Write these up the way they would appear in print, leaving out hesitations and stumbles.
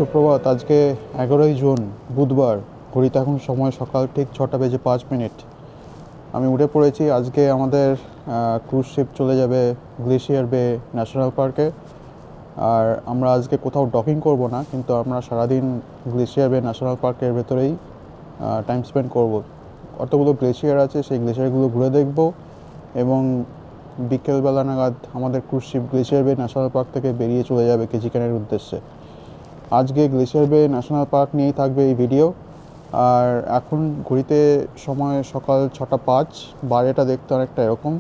সুপ্রভাত। আজকে 11ই জুন বুধবার। ঘড়িতে এখন সময় সকাল ঠিক 6:05। আমি উঠে পড়েছি। আজকে আমাদের ক্রুজ শিপ চলে যাবে গ্লেশিয়ার বে ন্যাশনাল পার্কে। আর আমরা আজকে কোথাও ডকিং করব না, কিন্তু আমরা সারাদিন গ্লেশিয়ার বে ন্যাশনাল পার্কের ভেতরেই টাইম স্পেন্ড করব। কতগুলো গ্লেশিয়ার আছে, সেই গ্লেশিয়ারগুলো ঘুরে দেখব এবং বিকেলবেলা নাগাদ আমাদের ক্রুজ শিপ গ্লেশিয়ার বে ন্যাশনাল পার্ক থেকে বেরিয়ে চলে যাবে কেচিকানের উদ্দেশ্যে। আজকে গ্লেশিয়ার বে ন্যাশনাল পার্ক নিয়েই থাকবে এই ভিডিও। আর এখন ঘড়িতে সময় সকাল 6:05। বাইরেটা দেখতে অনেকটা এরকম।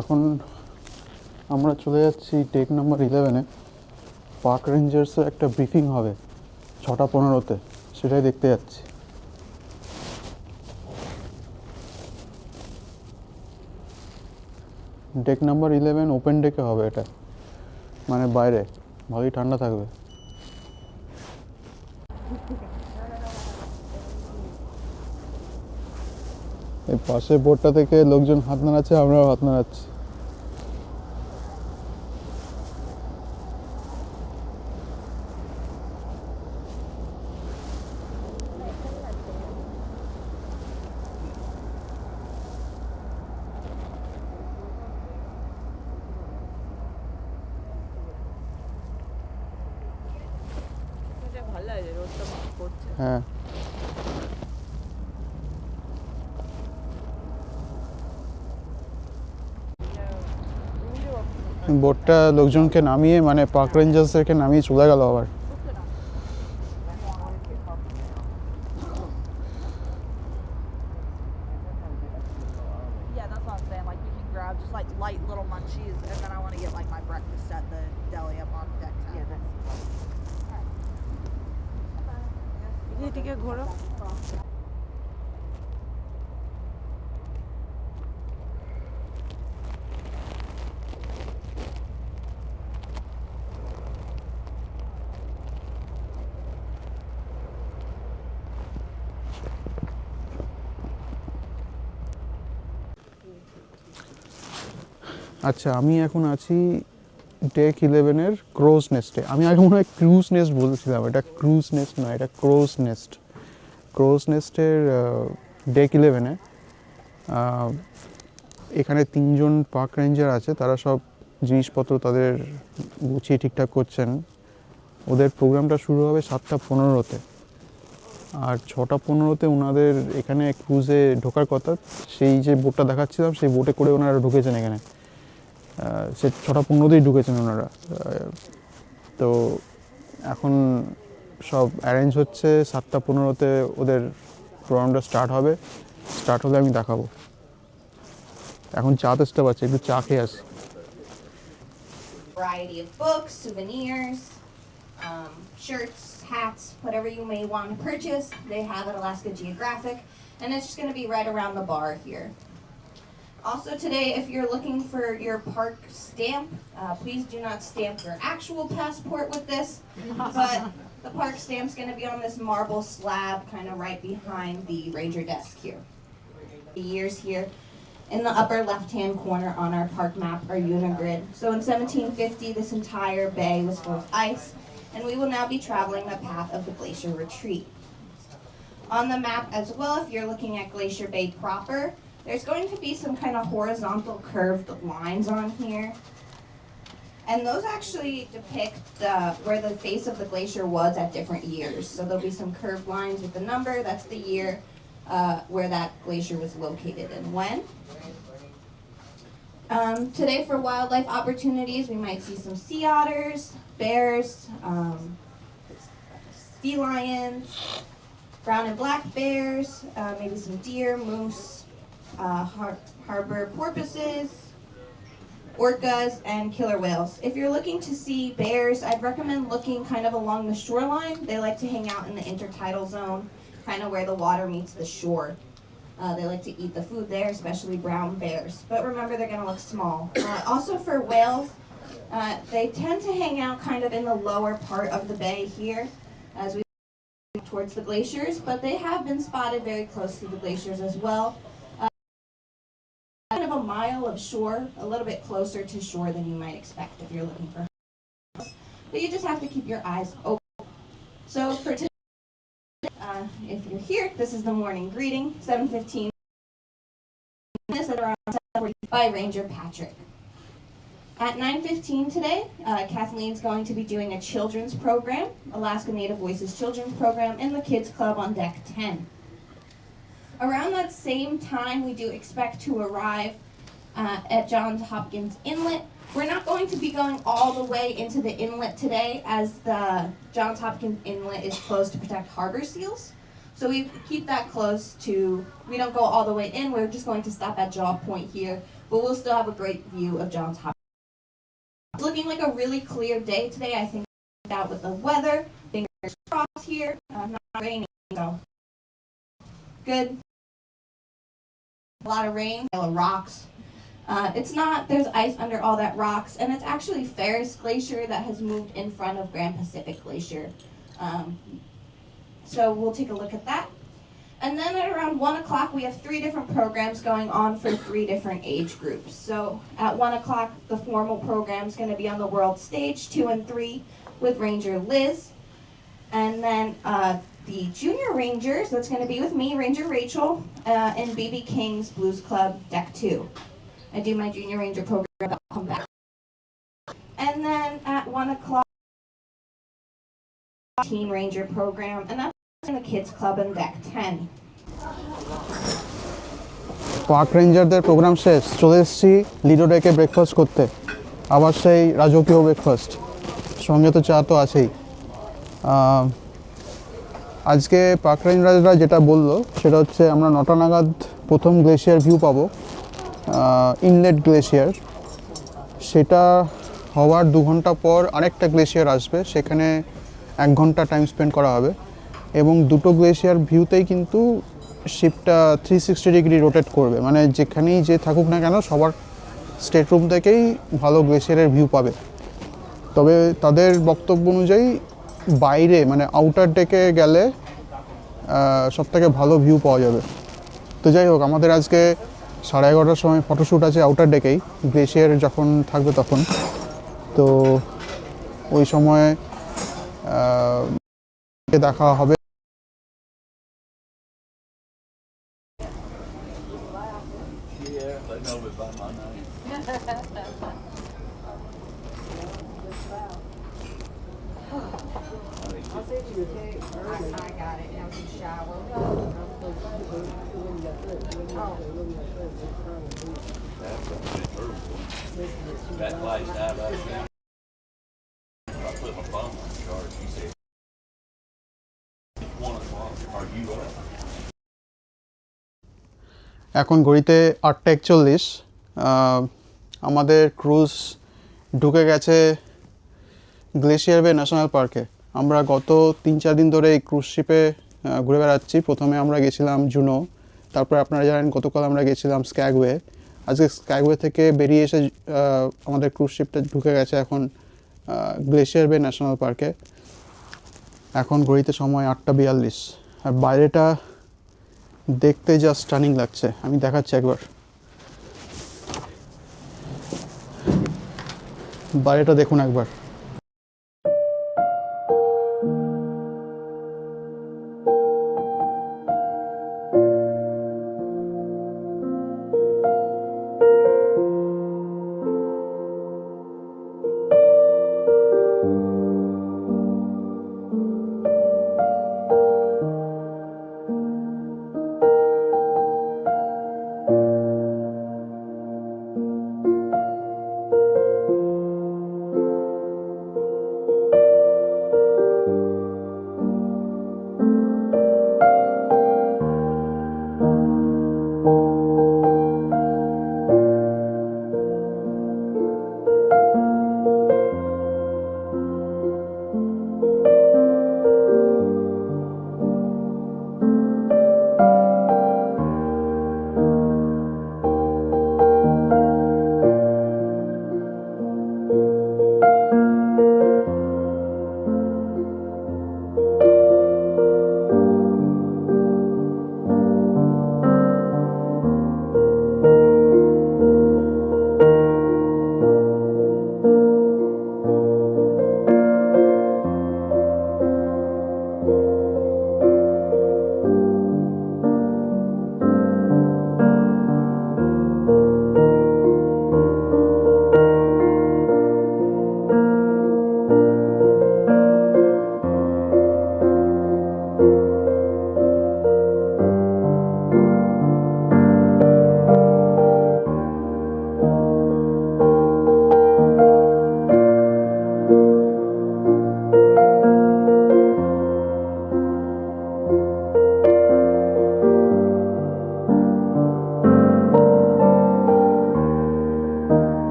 এখন আমরা চলে যাচ্ছি টেক নাম্বার 11-এ। পার্ক রেঞ্জার্সের একটা ব্রিফিং হবে 6:15-তে, সেটাই দেখতে যাচ্ছি। ডেক নাম্বার 11 ওপেন ডেকে হবে এটা, মানে বাইরে ভালোই ঠান্ডা থাকবে। এই পাশে বোটটা থেকে লোকজন হাত নাড়াচ্ছে, আমরাও হাত নাড়াচ্ছি। হ্যাঁ, বোটটা লোকজনকে নামিয়ে, মানে পার্ক রেঞ্জার্সদেরকে নামিয়ে চলে গেল আবার। Yeah, that's what I'm saying. Like, we can grab just like light little munchies, and then I want to get like my breakfast at the deli up on deck 10. Yeah, that's. এদিকে ঘোরো। আচ্ছা, আমি এখন আছি day 11-এর ক্রোজ নেস্টে। আমি আগে মনে হয় ক্রুজ নেস্ট বলছিলাম, এটা ক্রুজ নেস্ট নয়, এটা ক্রোজ নেস্ট। ক্রোজ নেস্টের ডেক 11-এ এখানে 3জন পার্ক রেঞ্জার আছে। তারা সব জিনিসপত্র তাদের গুছিয়ে ঠিকঠাক করছেন। ওদের প্রোগ্রামটা শুরু হবে 7:15-তে, আর 6:15-তে ওনাদের এখানে ক্রুজে ঢোকার কথা। সেই যে বোটটা দেখাচ্ছিলাম, সেই বোটে করে ওনারা ঢুকেছেন এখানে। সে 6:15-তেই ঢুকেছেন ওনারা। তো এখন সব অ্যারেঞ্জ হচ্ছে, 7:15-তে ওদের প্রোগ্রামটা স্টার্ট হবে। স্টার্ট হলে আমি দেখাবো। এখন চা তেষ্টা পাচ্ছে, একটু চা খেয়ে আসি। Variety of books, souvenirs, shirts, hats, whatever you may want to purchase. They have at Alaska Geographic, and it's just going to be right around the bar here. Also today, if you're looking for your park stamp, please do not stamp your actual passport with this, but the park stamp's going to be on this marble slab kind of right behind the ranger desk here. The years here in the upper left-hand corner on our park map are unigrid. So in 1750, this entire bay was full of ice, and we will now be traveling the path of the glacier retreat. On the map as well, if you're looking at Glacier Bay proper, there's going to be some kind of horizontal curved lines on here. And those actually depict where the face of the glacier was at different years. So there'll be some curved lines with the number, that's the year where that glacier was located and when. Today for wildlife opportunities, we might see some sea otters, bears, sea lions, brown and black bears, maybe some deer, moose, harbor porpoises, orcas, and killer whales. If you're looking to see bears, I'd recommend looking kind of along the shoreline. They like to hang out in the intertidal zone, kind of where the water meets the shore. They like to eat the food there, especially brown bears. But remember, they're going to look small. Also for whales, they tend to hang out kind of in the lower part of the bay here, as we towards the glaciers, but they have been spotted very close to the glaciers as well. Kind of a mile of shore, a little bit closer to shore than you might expect if you're looking for house. But you just have to keep your eyes open. So for today, if you're here, this is the morning greeting, 7:15. This at around 7:45 by Ranger Patrick. At 9:15 today, Kathleen's going to be doing a children's program, Alaska Native Voices Children's Program, in the Kids Club on Deck 10. Around that same time, we do expect to arrive at Johns Hopkins Inlet. We're not going to be going all the way into the inlet today, as the Johns Hopkins Inlet is closed to protect harbor seals. So we keep that close to, we don't go all the way in, we're just going to stop at Jaw Point here, but we'll still have a great view of Johns Hopkins. It's looking like a really clear day today, I think, out with the weather. Fingers crossed here, not raining, so good. A lot of rain, a lot of rocks. It's not, there's ice under all that rocks, and it's actually Ferris Glacier that has moved in front of Grand Pacific Glacier. So we'll take a look at that. And then at around 1 o'clock, we have 3 different programs going on for 3 different age groups. So at 1 o'clock, the formal program is going to be on the world stage, 2 and 3, with Ranger Liz. And then the junior rangers, that's going to be with me, Ranger Rachel, in BB King's Blues Club, Deck 2. I do my junior ranger program, I'll come back. And then at 1 o'clock, teen ranger program, and that's in the Kids Club on Deck 10. Park রেঞ্জারদের program শেষ, চলে এসেছি লিডো ডেকে breakfast করতে। আবার সেই রাজকীয় breakfast, সঙ্গে তো চা তো আছেই। আজকে পার্ক রেঞ্জাররা যেটা বললো সেটা হচ্ছে আমরা 9টা নাগাদ প্রথম গ্লেশিয়ার ভিউ পাবো, ইনলেট গ্লেশিয়ার। সেটা হওয়ার 2 ঘন্টা পর আরেকটা গ্লেশিয়ার আসবে, সেখানে 1 ঘন্টা টাইম স্পেন্ড করা হবে। এবং দুটো গ্লেশিয়ার ভিউতেই কিন্তু শিপটা 360 ডিগ্রি রোটেট করবে, মানে যেখানেই যে থাকুক না কেন সবার স্টেটরুম থেকেই ভালো গ্লেশিয়ারের ভিউ পাবে। তবে তাদের বক্তব্য অনুযায়ী বাইরে মানে আউটার ডেকে গেলে সবথেকে ভালো ভিউ পাওয়া যাবে। তো যাই হোক, আমাদের আজকে 11:30টার সময় ফটোশ্যুট আছে আউটার ডেকেই, গ্লেশিয়ার যখন থাকবে তখন। তো ওই সময় দেখা হবে। I got it. I was in the shower. That lights out up there. I put my phone on charge. He said, 1 o'clock. Are you up? এখন ঘড়িতে 8:41। আমাদের ক্রুজ ঢুকে গেছে গ্লেশিয়ার বে ন্যাশনাল পার্কে। আমরা গত 3-4 দিন ধরে এই ক্রুজ শিপে ঘুরে বেড়াচ্ছি। প্রথমে আমরা গেছিলাম জুনো, তারপরে আপনারা জানেন গতকাল আমরা গেছিলাম স্ক্যাগওয়ে। আজকে স্ক্যাগওয়ে থেকে বেরিয়ে এসে আমাদের ক্রুজ শিপটা ঢুকে গেছে এখন গ্লেশিয়ার বে ন্যাশনাল পার্কে। এখন ঘড়িতে সময় 8:42, আর বাইরেটা দেখতে জাস্ট স্টানিং লাগছে। আমি দেখাচ্ছি একবার, বাইরেটা দেখুন একবার।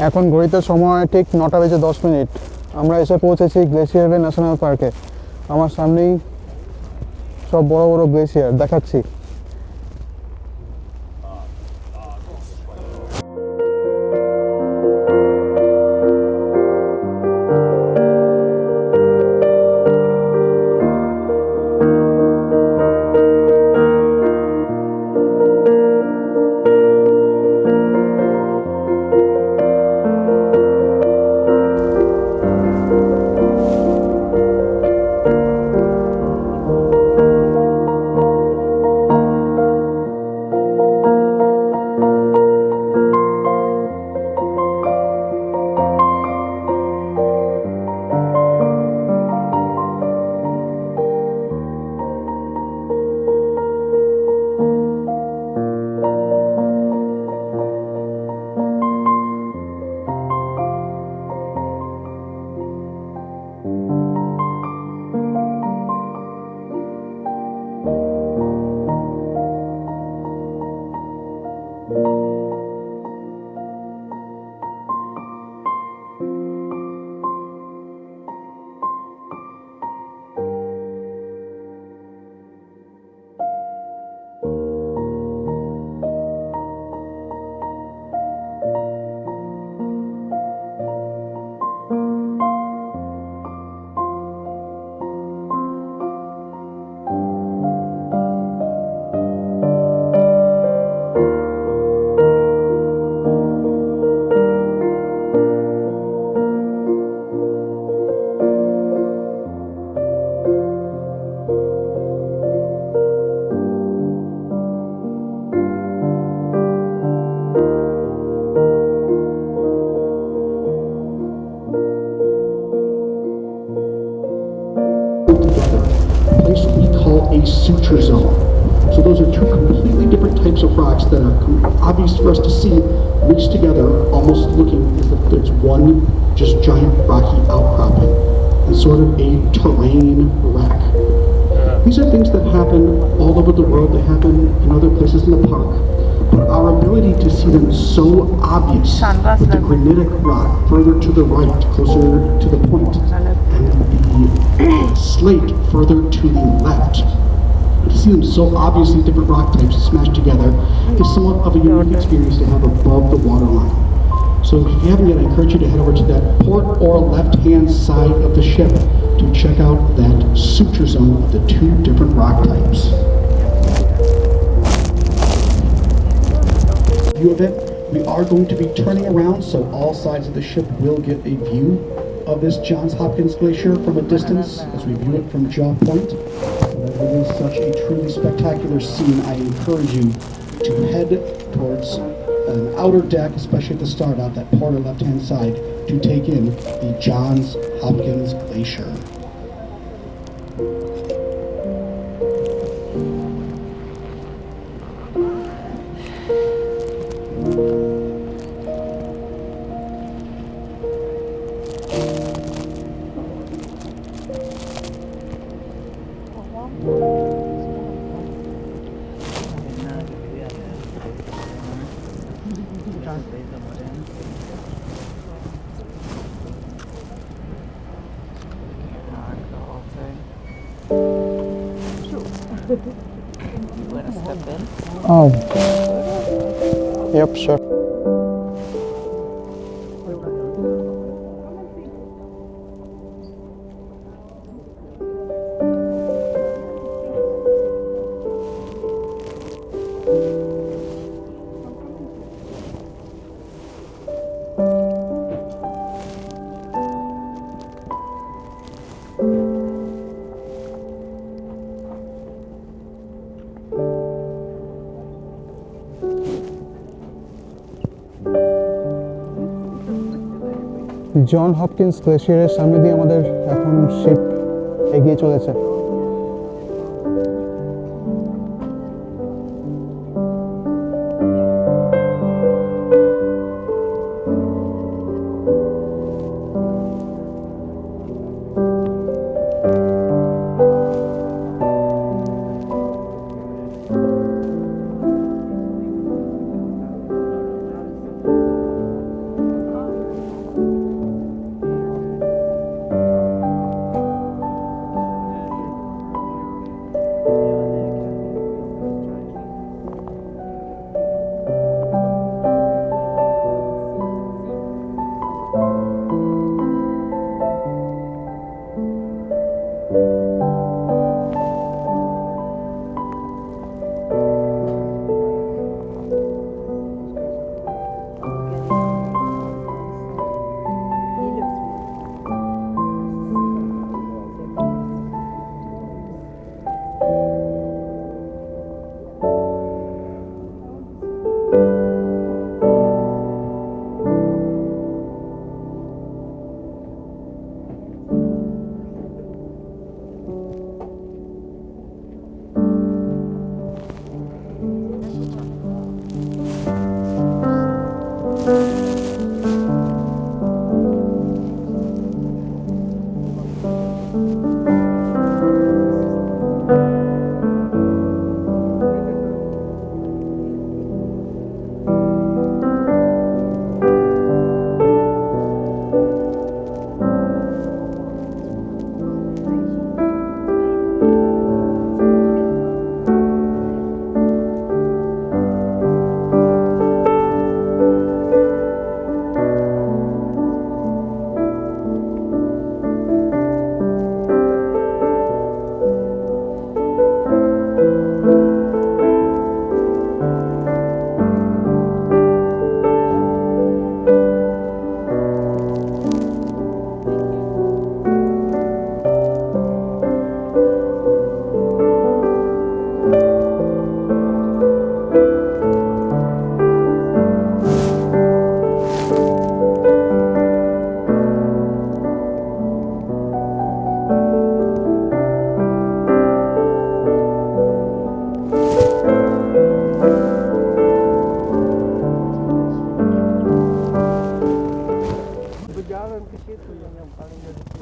এখন ঘড়িতে সময় ঠিক 9:10। আমরা এসে পৌঁছেছি গ্লেসিয়ার বে ন্যাশনাল পার্কে। আমার সামনেই সব বড় বড় গ্লেসিয়ার দেখাচ্ছি। Place we call a suture zone. So those are two completely different types of rocks that are obvious for us to see mixed together, almost looking as if there's one just giant rocky outcropping and sort of a terrain wreck. These are things that happen all over the world. They happen in other places in the park. But our ability to see them so obvious with the granitic rock further to the right, closer to the point, and the slate further to the left, to see them so obviously different rock types smashed together is somewhat of a unique experience to have above the waterline. So if you haven't yet, I encourage you to head over to that port or left-hand side of the ship to check out that suture zone of the two different rock types. View of it, we are going to be turning around, so all sides of the ship will get a view of this Johns Hopkins Glacier from a distance as we view it from Jaw Point. It is such a truly spectacular scene. I encourage you to head towards an outer deck, especially at the start out that port or left-hand side, to take in the Johns Hopkins Glacier. Oh, yep, sure. John Hopkins গ্লেশিয়ারের সামনে দিয়ে আমাদের এখন sheep এগিয়ে চলেছে।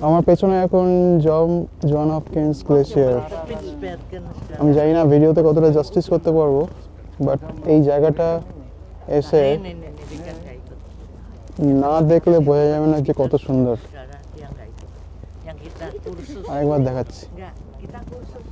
আমার পেছনে এখন জন হপকিন্স গ্লেসিয়ার। আমি জানি না ভিডিওতে কতটা জাস্টিস করতে পারবো, বাট এই জায়গাটা এসে না দেখলে বোঝা যাবে না যে কত সুন্দর। Yang kita kursus. আরেকবার দেখাচ্ছি। Enggak, kita kursus.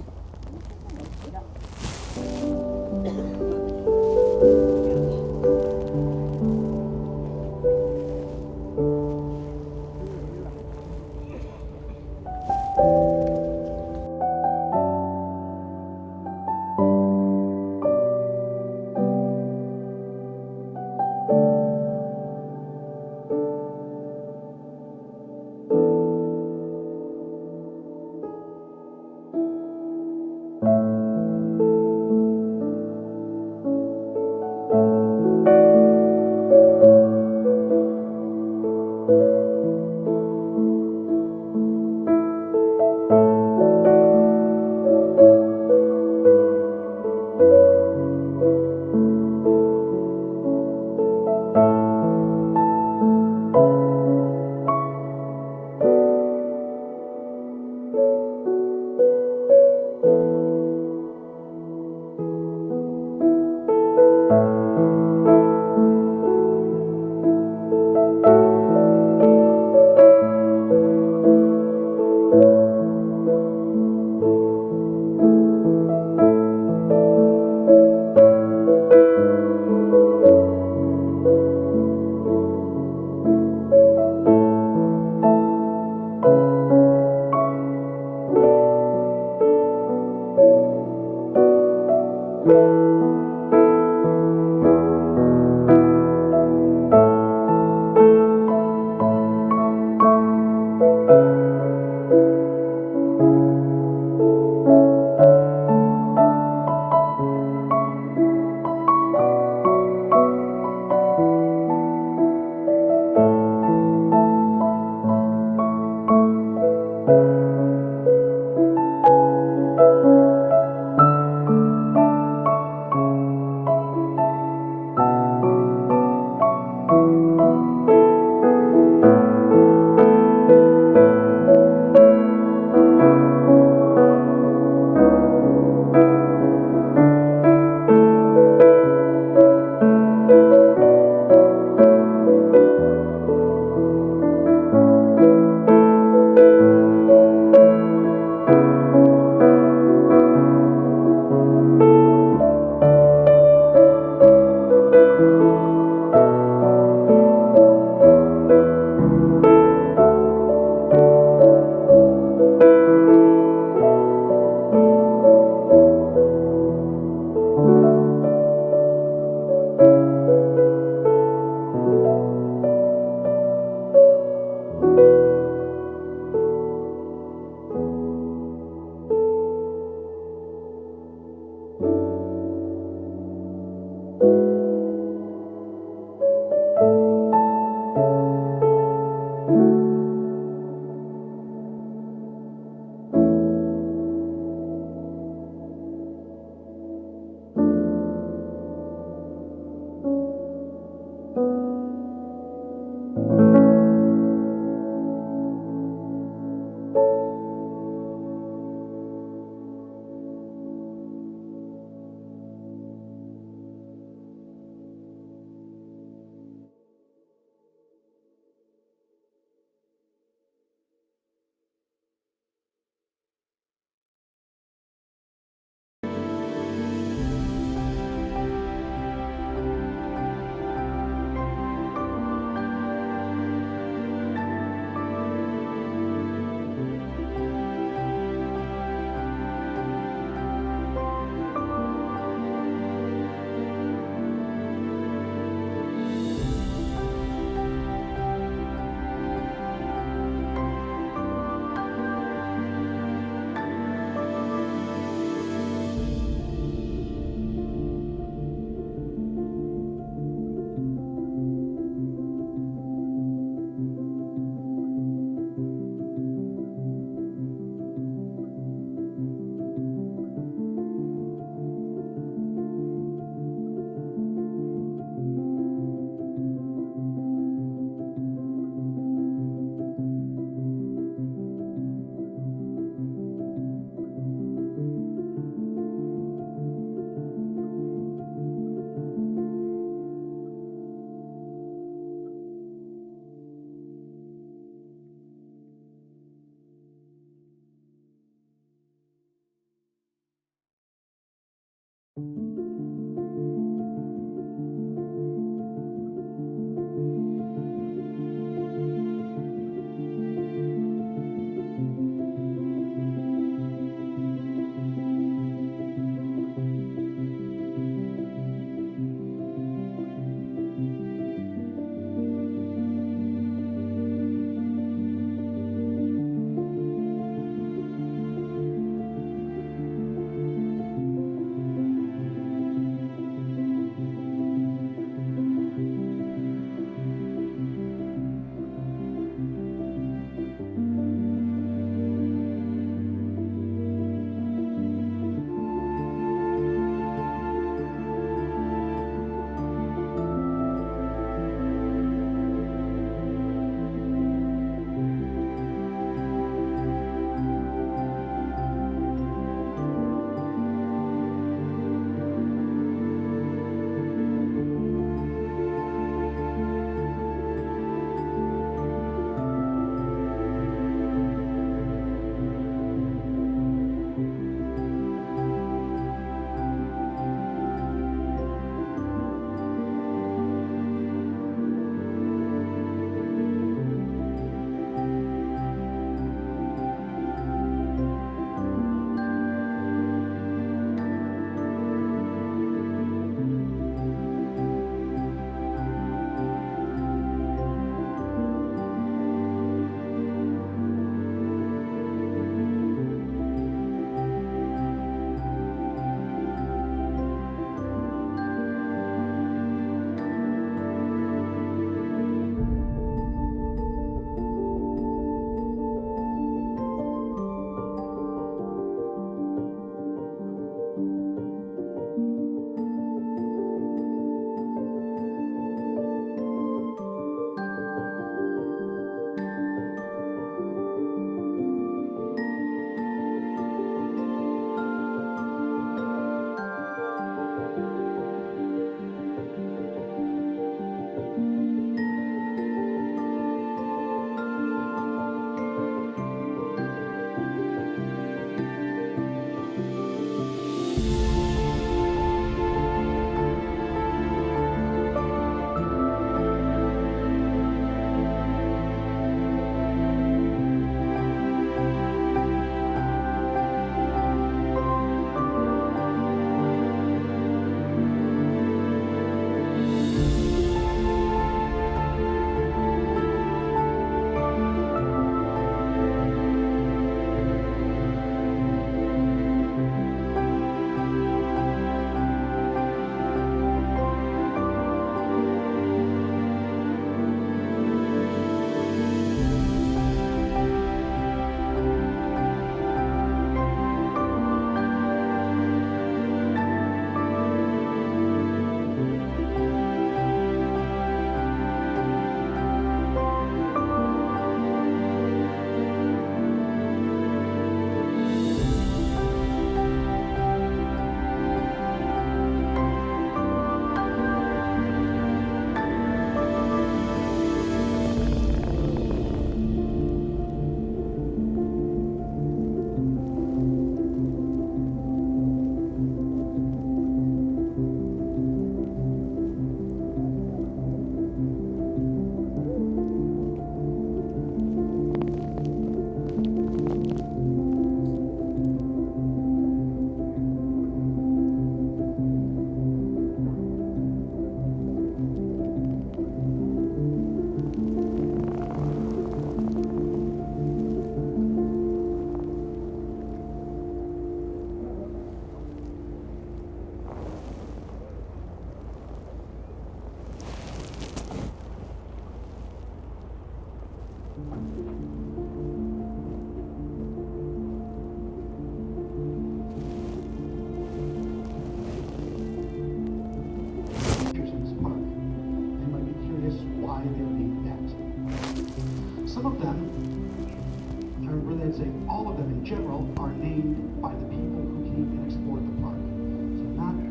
some of them, or really I'd say all of them in general, are named by the people who came and explored the park. So not the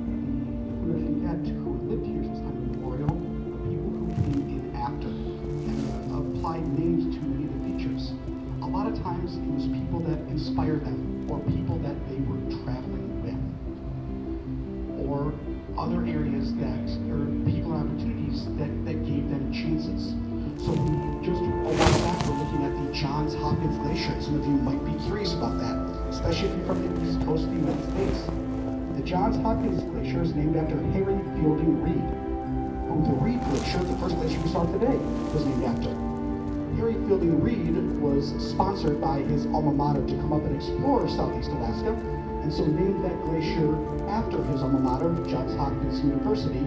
Tlingit who lived here since time immemorial, but people who came in after and applied names to many of the features. A lot of times it was people that inspired them, or people that they were traveling with, or other areas that, or people and opportunities that gave them chances. So just a while back, we're looking at the Johns Hopkins Glacier. Some of you might be curious about that, especially if you're from the East Coast of the United States. The Johns Hopkins Glacier is named after Harry Fielding Reid, who the Reid Glacier, the first glacier we saw today, was named after. Harry Fielding Reid was sponsored by his alma mater to come up and explore Southeast Alaska, and so named that glacier after his alma mater, Johns Hopkins University,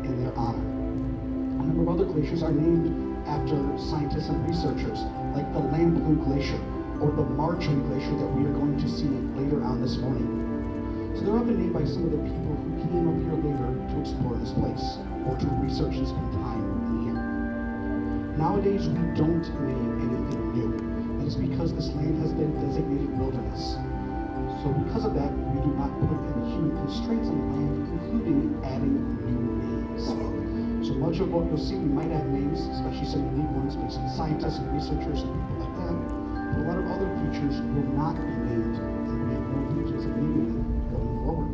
in their honor. A number of other glaciers are named after scientists and researchers, like the Lamblue Glacier or the Marjorie Glacier that we are going to see later on this morning. So they're often named by some of the people who came up here later to explore this place or to research and spend time in here. Nowadays, we don't name anything new. That is because this land has been designated wilderness. So because of that, we do not put any human constraints on the land, including adding new names. So much of what you'll see, we might add names, especially some unique ones based on scientists and researchers and people like that. But a lot of other features will not be named, and we have no intentions of naming them going forward.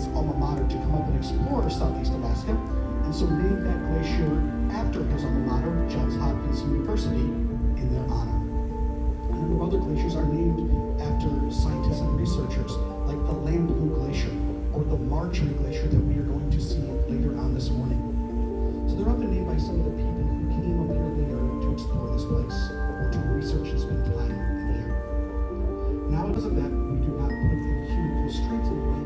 his alma mater to come up and explore Southeast Alaska, and so named that glacier after his alma mater, Johns Hopkins University, in their honor. A number of other glaciers are named after scientists and researchers, like the Lamblue Glacier or the Marjorie Glacier that we are going to see later on this morning. So they're often named by some of the people who came up here later to explore this place or to research and spend time in here. Now, because of that, we do not put a huge constraints in place.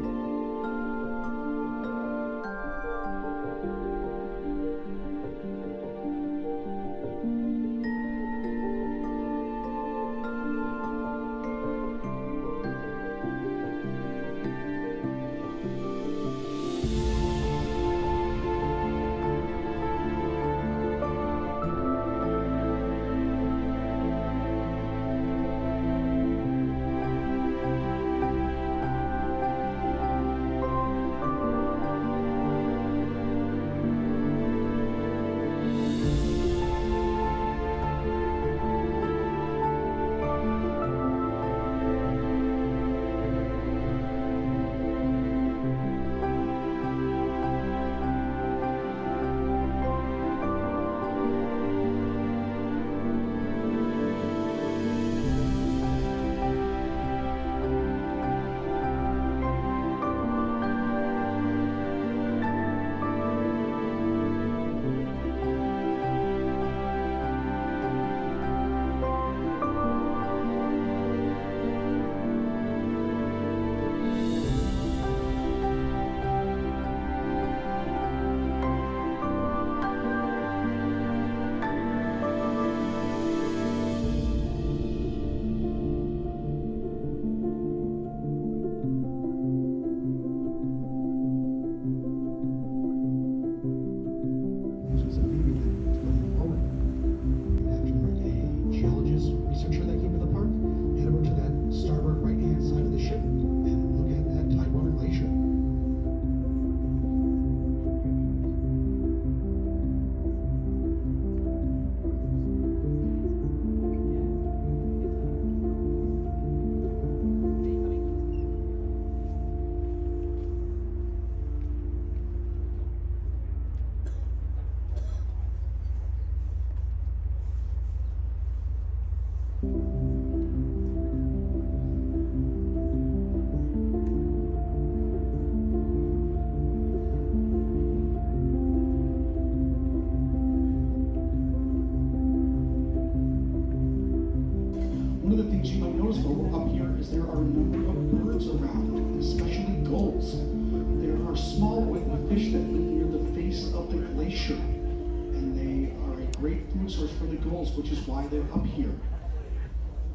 One of the things you might notice though up here is there are a number of birds around, especially gulls. There are small white fish that live near the face of the glacier, and they are a great food source for the gulls, which is why they're up here.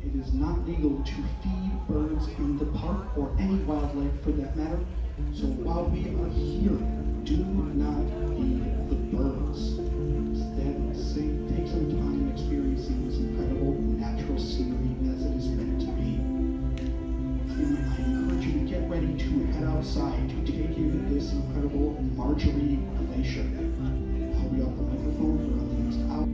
It is not legal to feed birds in the park or any wildlife for that matter. So while we are here, do not feed the birds. Instead, take some time experiencing this incredible natural scenery as it is meant to be. And I encourage you to get ready to head outside to take in this incredible Marjorie Glacier. I'll be off the microphone for the next hour.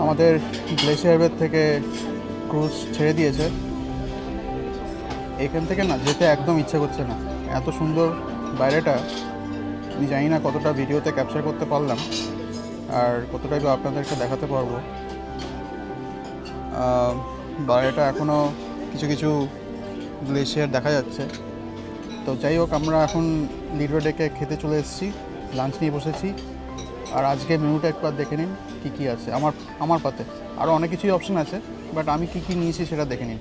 আমাদের glacier বে থেকে cruise ছেড়ে দিয়েছে। এখান থেকে না যেতে একদম ইচ্ছে করছে না, এত সুন্দর বাইরেটা। আমি জানি না কতটা ভিডিওতে ক্যাপচার করতে পারলাম আর কতটাই বা আপনাদেরকে দেখাতে পারবো। বাইরেটা এখনও কিছু কিছু গ্লেশিয়ার দেখা যাচ্ছে। তো যাই হোক, আমরা এখন লিডো ডেকে খেতে চলে এসেছি, লাঞ্চ নিয়ে বসেছি। আর আজকে মেনুটা একবার দেখে নিন কী কী আছে আমার পাতে। আরও অনেক কিছুই অপশন আছে, বাট আমি কী কী নিয়েছি সেটা দেখে নিন।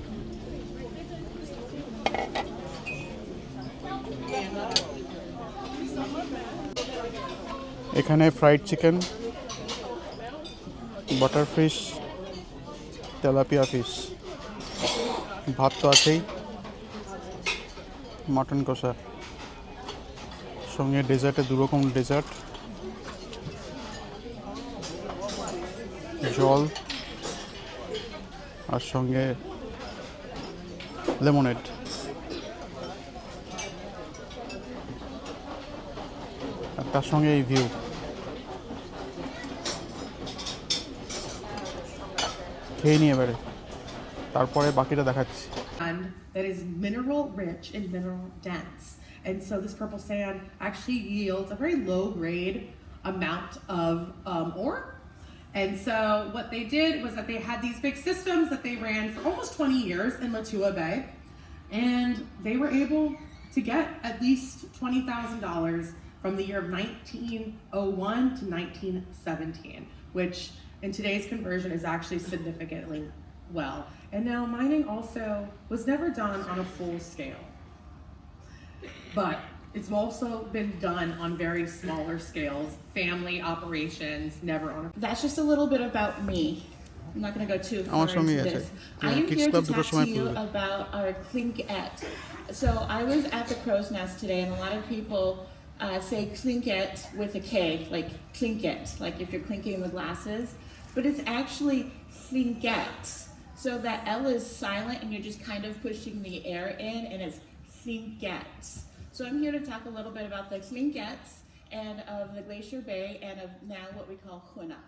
এখানে fried chicken, butter fish, tilapia fish, ভাত তো আছেই, মাটন কষা, সঙ্গে ডেজার্টে দুরকম ডেজার্ট, জল আর সঙ্গে লেমনেড। আর তার সঙ্গে এই ভিউ। খেয়ে নিয়ে এবারে, তারপরে বাকিটা দেখাচ্ছি। That is mineral rich and mineral dense. And so this purple sand actually yields a very low grade amount of ore. And so what they did was that they had these big systems that they ran for almost 20 years in Matua Bay. And they were able to get at least $20,000 from the year of 1901 to 1917, which in today's conversion is actually significantly well. And now mining also was never done on a full scale, but it's also been done on very smaller scales, family operations, never on a... That's just a little bit about me. I'm not going to go too far into this. I am Kids here to Club talk to you about our Tlingit. So I was at the Crow's Nest today, and a lot of people say Tlingit with a K, like Tlingit, like if you're clinking the glasses, but it's actually Tlingit. So that L is silent, and you're just kind of pushing the air in, and it's Tlingit. So I'm here to talk a little bit about the Tlingits and of the Glacier Bay and of now what we call Juneau.